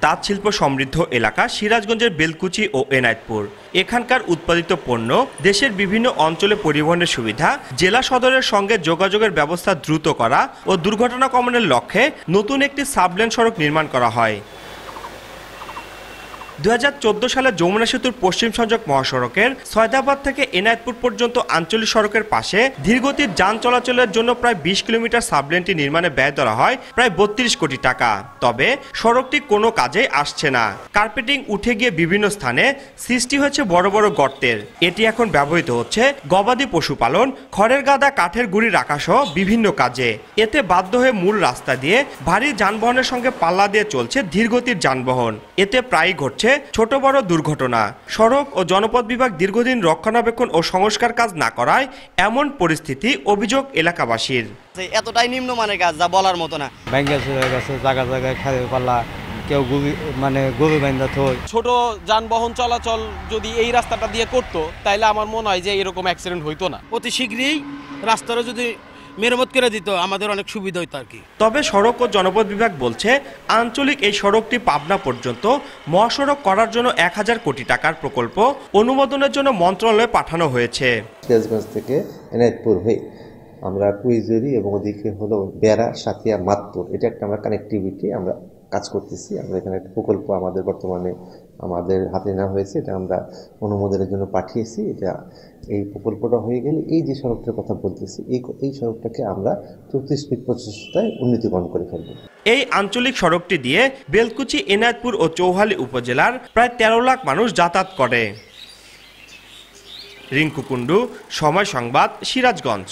তাঁত শিল্প সমৃদ্ধ এলাকা সিরাজগঞ্জের বেলকুচি ও এনায়েতপুর। এখানকার উৎপাদিত পণ্য দেশের বিভিন্ন অঞ্চলে পরিবহনের সুবিধা, জেলা সদরের সঙ্গে যোগাযোগের ব্যবস্থা দ্রুত করা ও দুর্ঘটনা কমানোর লক্ষ্যে নতুন একটি সাবলেন সড়ক নির্মাণ করা হয়। 2014 সালে যমুনা সেতুর পশ্চিম সংযোগ মহাসড়কের সয়দাবাদ থেকে এনায়েতপুর পর্যন্ত আঞ্চলিক সড়কের পাশে ধীরগতির যান চলাচলের জন্য প্রায় 20 কিলোমিটার সাবলেনটি নির্মাণে ব্যয় ধরা হয় প্রায় 32 কোটি টাকা। তবে সড়কটি কোনো কাজে আসছে না। কার্পেটিং উঠে গিয়ে বিভিন্ন স্থানে সৃষ্টি হয়েছে বড় বড় গর্তের। এটি এখন ব্যবহৃত হচ্ছে গবাদি পশুপালন, খড়ের গাদা, কাঠের গুঁড়ি রাখা সহ বিভিন্ন কাজে। এতে বাধ্য হয়ে মূল রাস্তা দিয়ে ভারী যানবাহনের সঙ্গে পাল্লা দিয়ে চলছে ধীরগতির যানবাহন। এতে প্রায়ই ঘটছে ছোট বড় দুর্ঘটনা। সড়ক ও জনপথ বিভাগ দীর্ঘদিন রক্ষণাবেক্ষণ ও সংস্কার কাজ না করায় এমন পরিস্থিতি অভিযোগ এলাকাবাসীর। এতটাই নিম্নমানের কাজ যা বলার মতো না। জায়গা জায়গায় খালি পাল্লা, কেউ গরু বান্ধা থই। ছোট যানবাহন চলাচল যদি এই রাস্তাটা দিয়ে করতো তাহলে আমার মনে হয় যে এরকম অ্যাক্সিডেন্ট হইতো না। অতি শীঘ্রই রাস্তাটা যদি মেরামত করে দিত আমাদের অনেক সুবিধা হইতো আর কি। তবে সড়ক ও জনপথ বিভাগ বলছে আঞ্চলিক এই সড়কটি পাবনা পর্যন্ত মহাসড়ক করার জন্য 1000 কোটি টাকার প্রকল্প অনুমোদনের জন্য মন্ত্রণালয়ে পাঠানো হয়েছে। সিরাজগঞ্জ থেকে এনায়েতপুর হয়ে আমরা কুইজরি এবং ওদিকে হলো বেড়া, সাথিয়া, মাতপুর, এটা একটা আমরা কানেক্টিভিটি আমরা কাজ করতেছি। আমরা এখানে একটা প্রকল্প বর্তমানে আমাদের হাতে নেওয়া হয়েছে, এটা আমরা অনুমোদনের জন্য পাঠিয়েছি। এই প্রকল্পটা হয়ে গেলে এই যে সড়কটার কথা বলতেছি এই সড়কটাকে আমরা 34 ফিট প্রচেষ্টায় উন্নীতকরণ করে ফেলব। এই আঞ্চলিক সড়কটি দিয়ে বেলকুচি, এনায়েতপুর ও চৌহালি উপজেলার প্রায় 13 লাখ মানুষ যাতায়াত করে। রিঙ্কু কুণ্ডু, সময় সংবাদ, সিরাজগঞ্জ।